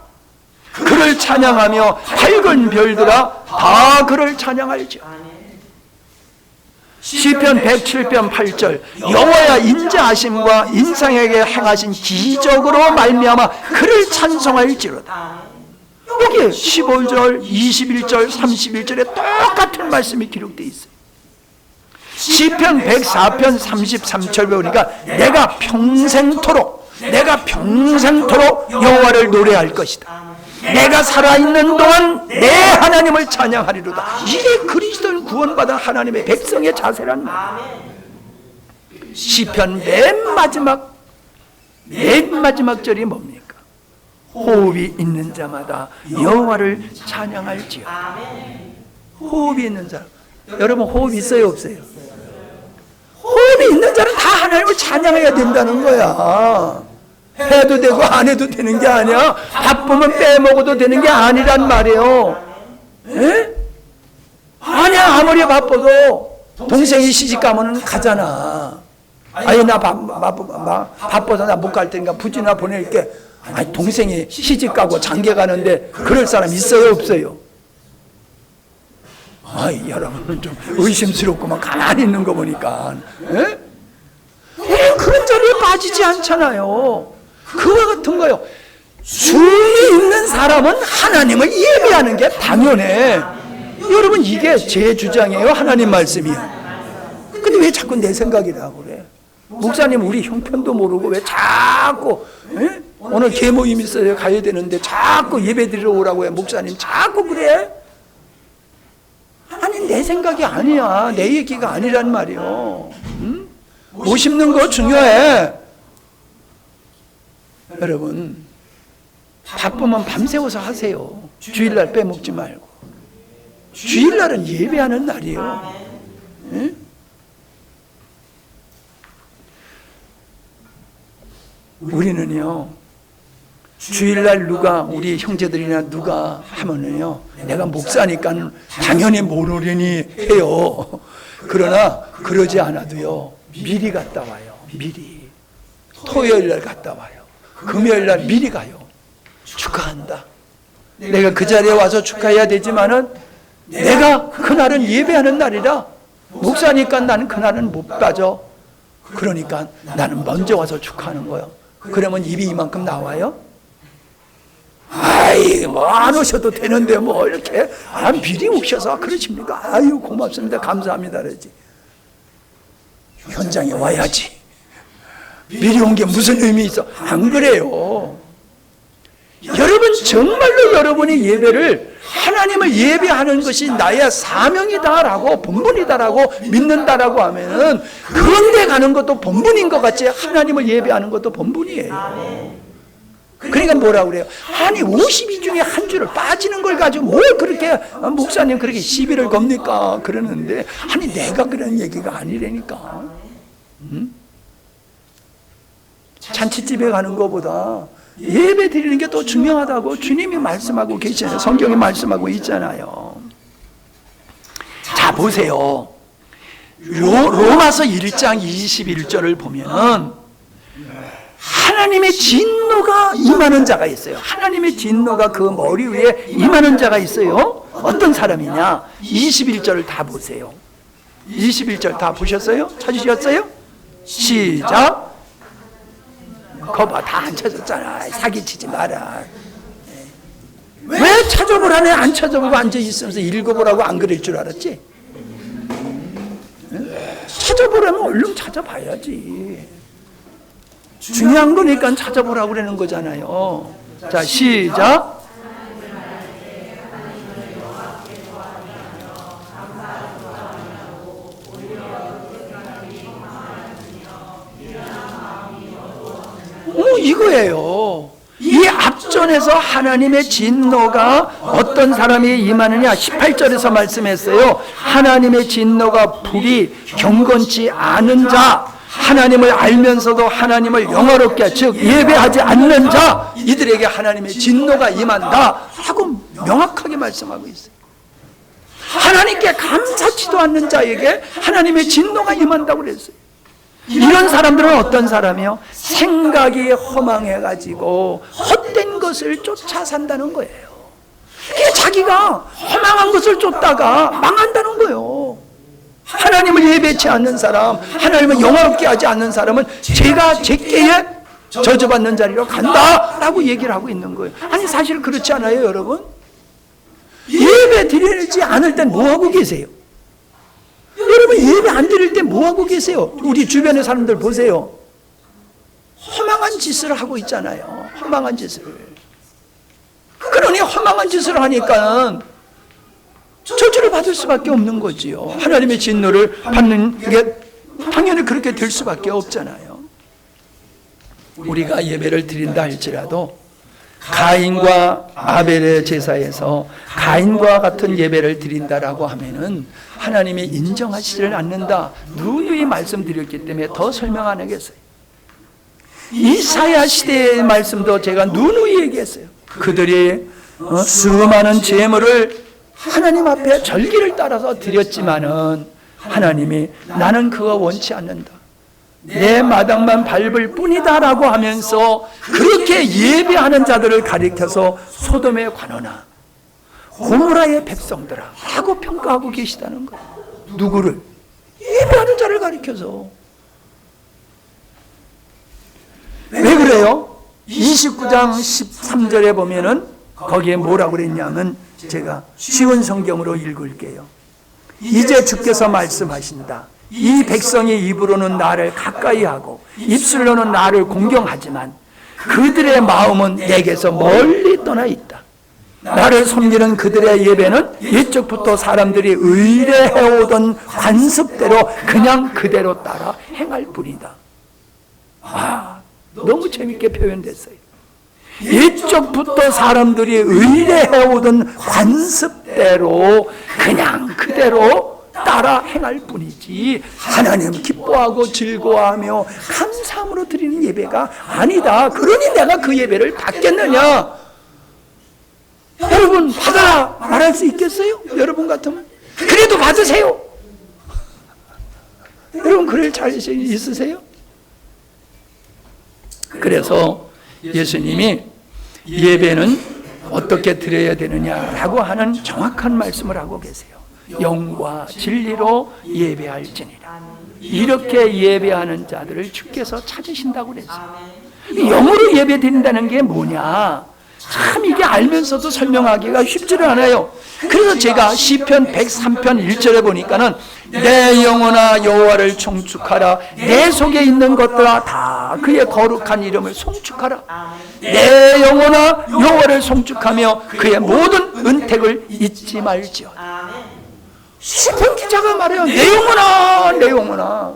[SPEAKER 2] 그를 찬양하며 밝은 별들아 다 그를 찬양할지어다. 시편 107편 8절 여호와야 인자하심과 인상에게 행하신 기적으로 말미암아 그를 찬송할지로다. 여기 15절, 21절, 31절에 똑같은 말씀이 기록되어 있어요. 시편 104편 33절 보니까 내가 평생토록 여호와를 노래할 것이다. 내가 살아있는 동안 내 하나님을 찬양하리로다. 이게 그리스도인 구원받은 하나님의 백성의 자세란 말이에요. 시편 맨 마지막 절이 뭡니까? 호흡이 있는 자마다 여호와를 찬양할지어다. 호흡이 있는 사람, 여러분 호흡 있어요 없어요? 호흡이 있는 자는 다 하나님을 찬양해야 된다는 거야. 해도 되고 안 해도 되는 게 아니야. 바쁘면 빼먹어도 되는 게 아니란 말이에요. 에? 아니야, 아무리 바빠도 동생이 시집 가면 가잖아. 아니 나 바빠서 나 못 갈 테니까 부지나 보낼게. 아니 동생이 시집 가고 장계 가는데 그럴 사람 있어요 없어요? 아이 여러분은 좀 의심스럽구만. 가만히 있는 거 보니까. 에? 그런 자리에 빠지지 않잖아요. 그와 같은 거요. 주의 있는 사람은 하나님을 예배하는 게 당연해. 여러분 이게 제 주장이에요, 하나님 말씀이에요. 근데 왜 자꾸 내 생각이라고 그래? 목사님 우리 형편도 모르고 왜 자꾸 오늘 계모임 있어요 가야 되는데 자꾸 예배 드리러 오라고 해. 목사님 자꾸 그래? 아니 내 생각이 아니야. 내 얘기가 아니란 말이요. 응? 못 심는 거 중요해. 여러분 바쁘면 밤새워서 하세요. 주일날 빼먹지 말고. 주일날은 예배하는 날이에요. 응? 우리는요 주일날 누가 우리 형제들이나 누가 하면은요 내가 목사니까 당연히 모르려니 해요. 그러나 그러지 않아도요 미리 갔다 와요. 미리 토요일날 갔다 와요. 금요일날 미리 가요. 축하한다. 내가 그 자리에 와서 축하해야 되지만은 내가 그날은 예배하는 날이라 목사니까 나는 그날은 못 가죠. 그러니까 나는 먼저 와서 축하하는 거예요. 그러면 입이 이만큼 나와요? 아이 뭐 안 오셔도 되는데 뭐 이렇게 미리 오셔서 그러십니까? 아유 고맙습니다 감사합니다 그러지. 현장에 와야지. 미리 온 게 무슨 의미 있어? 안 그래요. 여러분 정말로 여러분이 예배를 하나님을 예배하는 것이 나의 사명이다라고 본분이다라고 믿는다라고 하면은 그런데 가는 것도 본분인 것 같지 하나님을 예배하는 것도 본분이에요. 그러니까 뭐라고 그래요? 아니 52 중에 한 주를 빠지는 걸 가지고 뭘 그렇게 목사님 그렇게 시비를 겁니까? 그러는데 아니 내가 그런 얘기가 아니라니까. 잔치집에 가는 것보다 예배 드리는 게 더 중요하다고 주님이 말씀하고 계시잖아요. 성경에 말씀하고 있잖아요. 자 보세요. 로마서 1장 21절을 보면은 하나님의 진노가 임하는 자가 있어요. 하나님의 진노가 그 머리 위에 임하는 자가 있어요. 어떤 사람이냐? 21절을 다 보세요. 21절 다 보셨어요? 찾으셨어요? 시작. 거봐 다 안 찾았잖아. 사기치지 마라. 왜 찾아보라네? 안 찾아보고 앉아있으면서 읽어보라고 안 그럴 줄 알았지? 찾아보라면 얼른 찾아봐야지. 중요한 거니까 찾아보라고 그러는 거잖아요. 자 시작. 이거예요. 이 앞전에서 하나님의 진노가 어떤 사람이 임하느냐 18절에서 말씀했어요. 하나님의 진노가 불이 경건치 않은 자, 하나님을 알면서도 하나님을 영화롭게 즉 예배하지 않는 자, 이들에게 하나님의 진노가 임한다 하고 명확하게 말씀하고 있어요. 하나님께 감사치도 않는 자에게 하나님의 진노가 임한다고 그랬어요. 이런 사람들은 어떤 사람이요? 생각이 허망해가지고 헛된 것을 쫓아 산다는 거예요. 자기가 허망한 것을 쫓다가 망한다는 거예요. 하나님을 예배치 않는 사람, 하나님을 영화롭게 하지 않는 사람은 제가 제께에 저주받는 자리로 간다라고 얘기를 하고 있는 거예요. 아니 사실 그렇지 않아요, 여러분? 예배 드리지 않을 땐 뭐 하고 계세요? 여러분 예배 안 드릴 때 뭐 하고 계세요? 우리 주변의 사람들 보세요. 허망한 짓을 하고 있잖아요. 허망한 짓을. 그러니 허망한 짓을 하니까 저주를 받을 수밖에 없는 거지요. 하나님의 진노를 받는 게 당연히 그렇게 될 수밖에 없잖아요. 우리가 예배를 드린다 할지라도 가인과 아벨의 제사에서 가인과 같은 예배를 드린다라고 하면은 하나님이 인정하시지를 않는다. 누누이 말씀드렸기 때문에 더 설명 안 하겠어요. 이사야 시대의 말씀도 제가 누누이 얘기했어요. 그들이 수많은 제물을 하나님 앞에 절기를 따라서 드렸지만은 하나님이 나는 그거 원치 않는다. 내 마당만 밟을 뿐이다라고 하면서 그렇게 예배하는 자들을 가리켜서 소돔에 관하나 고모라의 백성들아 라고 평가하고 계시다는 거예요. 누구를? 예배하는 자를 가리켜서. 왜 그래요? 29장 13절에 보면은 거기에 뭐라고 그랬냐면 제가 쉬운 성경으로 읽을게요. 이제 주께서 말씀하신다. 이 백성이 입으로는 나를 가까이 하고 입술로는 나를 공경하지만 그들의 마음은 내게서 멀리 떠나 있다. 나를 섬기는 그들의 예배는 옛적부터 사람들이 의뢰해오던 관습대로 그냥 그대로 따라 행할 뿐이다. 너무 재밌게 표현됐어요. 옛적부터 사람들이 의뢰해오던 관습대로 그냥 그대로 따라 행할 뿐이지 하나님 기뻐하고 즐거워하며 감사함으로 드리는 예배가 아니다. 그러니 내가 그 예배를 받겠느냐? 여러분 받아라 말할 수 있겠어요? 여러분 같으면 그래도 받으세요. 여러분 그럴 자신 있으세요? 그래서 예수님이 예배는 어떻게 드려야 되느냐라고 하는 정확한 말씀을 하고 계세요. 영과 진리로 예배할지니라. 이렇게 예배하는 자들을 주께서 찾으신다고 그랬어요. 영으로 예배 드린다는 게 뭐냐? 참 이게 알면서도 설명하기가 쉽지를 않아요. 그래서 제가 시편 103편 1절에 보니까는 내 영혼아 여호와를 송축하라. 내 속에 있는 것들아 다 그의 거룩한 이름을 송축하라. 내 영혼아 여호와를 송축하며 그의 모든 은택을 잊지 말지어다. 시편 기자가 말해요. 내 영혼아 내 영혼아.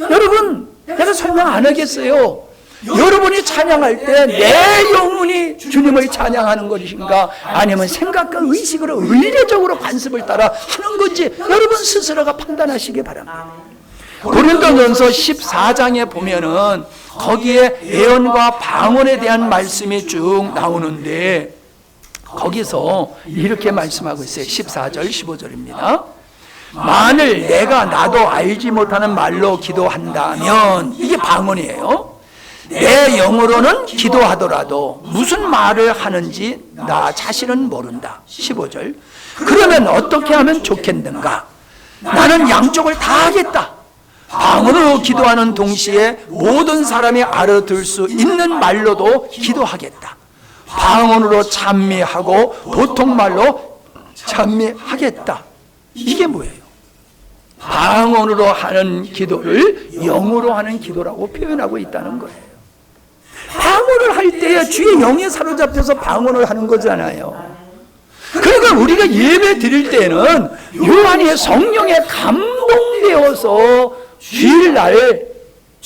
[SPEAKER 2] 여러분 내가 설명 안 하겠어요. 여러분이 찬양할 때 내 영혼이 주님을 찬양하는 것인가 아니면 생각과 의식으로 의례적으로 관습을 따라 하는 건지 여러분 스스로가 판단하시기 바랍니다. 고린도전서 14장에 보면은 거기에 예언과 방언에 대한 말씀이 쭉 나오는데 거기서 이렇게 말씀하고 있어요. 14절 15절입니다. 만일 내가 나도 알지 못하는 말로 기도한다면 이게 방언이에요. 내 영으로는 기도하더라도 무슨 말을 하는지 나 자신은 모른다. 15절. 그러면 어떻게 하면 좋겠는가? 나는 양쪽을 다 하겠다. 방언으로 기도하는 동시에 모든 사람이 알아들 수 있는 말로도 기도하겠다. 방언으로 찬미하고 보통 말로 찬미하겠다. 이게 뭐예요? 방언으로 하는 기도를 영으로 하는 기도라고 표현하고 있다는 거예요. 방언을 할 때에 주의 영에 사로잡혀서 방언을 하는 거잖아요. 그러니까 우리가 예배 드릴 때는 요한이 성령에 감동되어서 주일날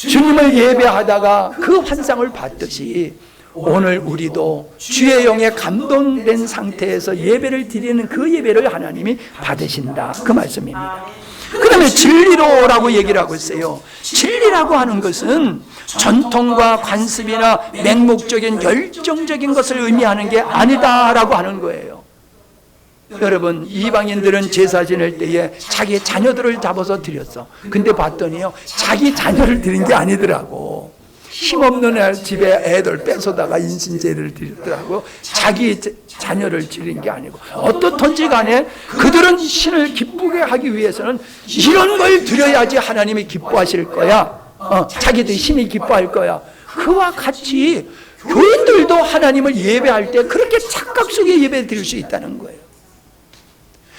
[SPEAKER 2] 주님을 예배하다가 그 환상을 봤듯이 오늘 우리도 주의 영에 감동된 상태에서 예배를 드리는 그 예배를 하나님이 받으신다, 그 말씀입니다. 그 다음에 진리로라고 얘기를 하고 있어요. 진리라고 하는 것은 전통과 관습이나 맹목적인 열정적인 것을 의미하는 게 아니다라고 하는 거예요. 여러분, 이방인들은 제사 지낼 때에 자기 자녀들을 잡아서 드렸어. 근데 봤더니요, 자기 자녀를 드린 게 아니더라고. 힘없는 집에 애들 뺏어다가 인신제를 드리더라고. 자기 자녀를 드린 게 아니고, 어떻든지 간에 그들은 신을 기쁘게 하기 위해서는 이런 걸 드려야지 하나님이 기뻐하실 거야. 자기들 신이 기뻐할 거야. 그와 같이 교인들도 하나님을 예배할 때 그렇게 착각 속에 예배 드릴 수 있다는 거예요.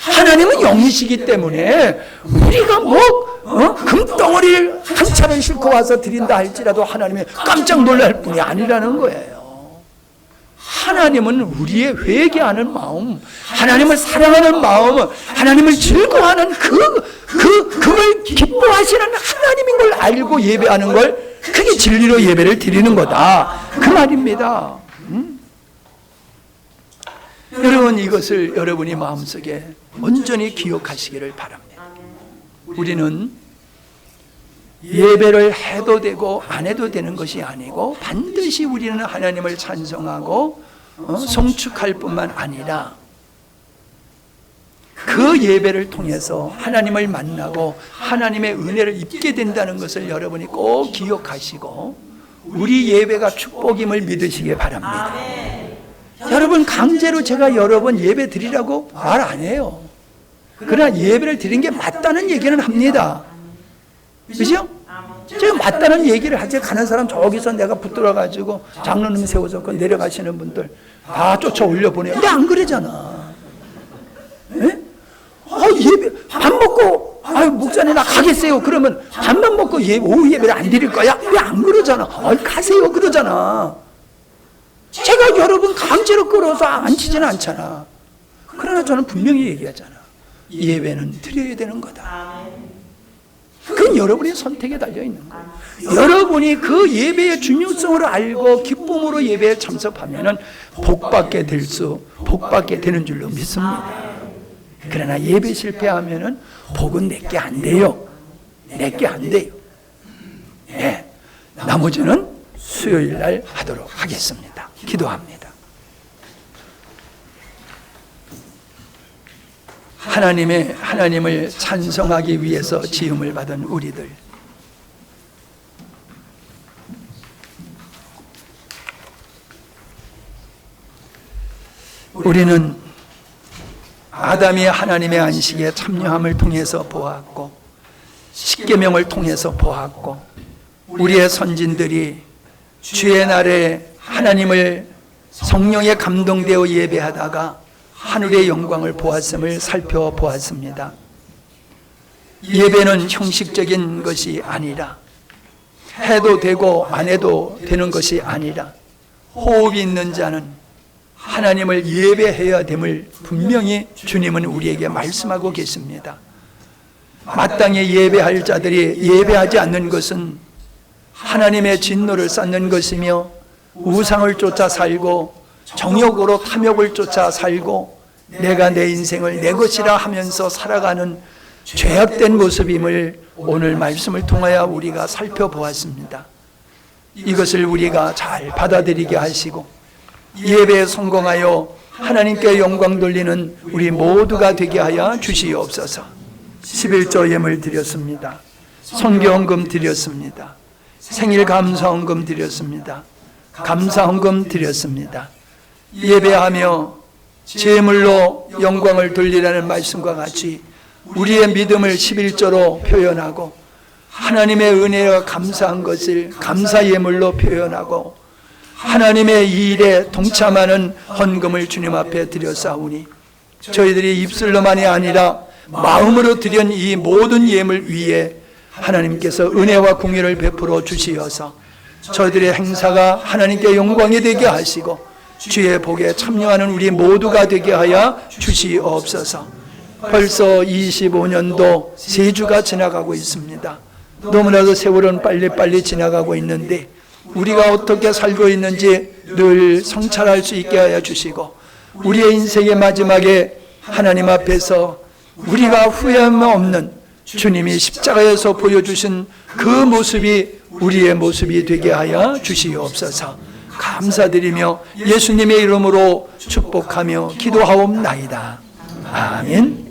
[SPEAKER 2] 하나님은 영이시기 때문에 우리가 금덩어리를 한 차를 싣고 와서 드린다 할지라도 하나님이 깜짝 놀랄 뿐이 아니라는 거예요. 하나님은 우리의 회개하는 마음, 하나님을 사랑하는 마음, 하나님을 즐거워하는 그걸 기뻐하시는 하나님인 걸 알고 예배하는 걸, 그게 진리로 예배를 드리는 거다, 그 말입니다. 여러분, 이것을 여러분이 마음속에 온전히 기억하시기를 바랍니다. 우리는 예배를 해도 되고 안 해도 되는 것이 아니고 반드시 우리는 하나님을 찬송하고 송축할 뿐만 아니라 그 예배를 통해서 하나님을 만나고 하나님의 은혜를 입게 된다는 것을 여러분이 꼭 기억하시고 우리 예배가 축복임을 믿으시기 바랍니다. 여러분, 강제로 제가 여러 번 예배 드리라고 말 안 해요. 그러나 예배를 드리는 게 맞다는 얘기는 합니다. 그죠? 제가 맞다는 얘기를 하지. 가는 사람 저기서 내가 붙들어가지고 장로님 세워서 내려가시는 분들 다 쫓아 올려보내요. 근데 안 그러잖아. 예배 밥 먹고 목사님 나 가겠어요. 그러면 밥만 먹고 오후 예배를 안 드릴 거야? 왜 안 그러잖아. 가세요 그러잖아. 제가 여러분 강제로 끌어서 앉히지는 않잖아. 그러나 저는 분명히 얘기하잖아. 예배는 드려야 되는 거다. 그건 여러분의 선택에 달려있는 거예요. 여러분이 그 예배의 중요성을 알고 기쁨으로 예배에 참석하면 복받게 되는 줄로 믿습니다. 그러나 예배 실패하면 복은 내게 안 돼요. 내게 안 돼요. 네. 나머지는 수요일 날 하도록 하겠습니다. 기도합니다. 하나님을 찬송하기 위해서 지음을 받은 우리들, 우리는 아담이 하나님의 안식에 참여함을 통해서 보았고 십계명을 통해서 보았고 우리의 선진들이 주의 날에 하나님을 성령에 감동되어 예배하다가 하늘의 영광을 보았음을 살펴보았습니다. 예배는 형식적인 것이 아니라 해도 되고 안 해도 되는 것이 아니라 호흡이 있는 자는 하나님을 예배해야 됨을 분명히 주님은 우리에게 말씀하고 계십니다. 마땅히 예배할 자들이 예배하지 않는 것은 하나님의 진노를 쌓는 것이며 우상을 쫓아 살고 정욕으로 탐욕을 쫓아 살고 내가 내 인생을 내 것이라 하면서 살아가는 죄악된 모습임을 오늘 말씀을 통하여 우리가 살펴보았습니다. 이것을 우리가 잘 받아들이게 하시고 예배에 성공하여 하나님께 영광 돌리는 우리 모두가 되게 하여 주시옵소서. 11조 예물 드렸습니다. 선교헌금 드렸습니다. 생일 감사헌금 드렸습니다. 감사헌금 드렸습니다. 예배하며 제물로 영광을 돌리라는 말씀과 같이 우리의 믿음을 11조로 표현하고 하나님의 은혜와 감사한 것을 감사 예물로 표현하고 하나님의 이 일에 동참하는 헌금을 주님 앞에 드렸사오니 저희들이 입술로만이 아니라 마음으로 드린 이 모든 예물 위에 하나님께서 은혜와 공의를 베풀어 주시어서 저희들의 행사가 하나님께 영광이 되게 하시고 주의 복에 참여하는 우리 모두가 되게 하여 주시옵소서. 벌써 25년도 3주가 지나가고 있습니다. 너무나도 세월은 빨리빨리 지나가고 있는데 우리가 어떻게 살고 있는지 늘 성찰할 수 있게 하여 주시고, 우리의 인생의 마지막에 하나님 앞에서 우리가 후회함 없는 주님이 십자가에서 보여주신 그 모습이 우리의 모습이 되게 하여 주시옵소서. 감사드리며 예수님의 이름으로 축복하며 기도하옵나이다. 아멘.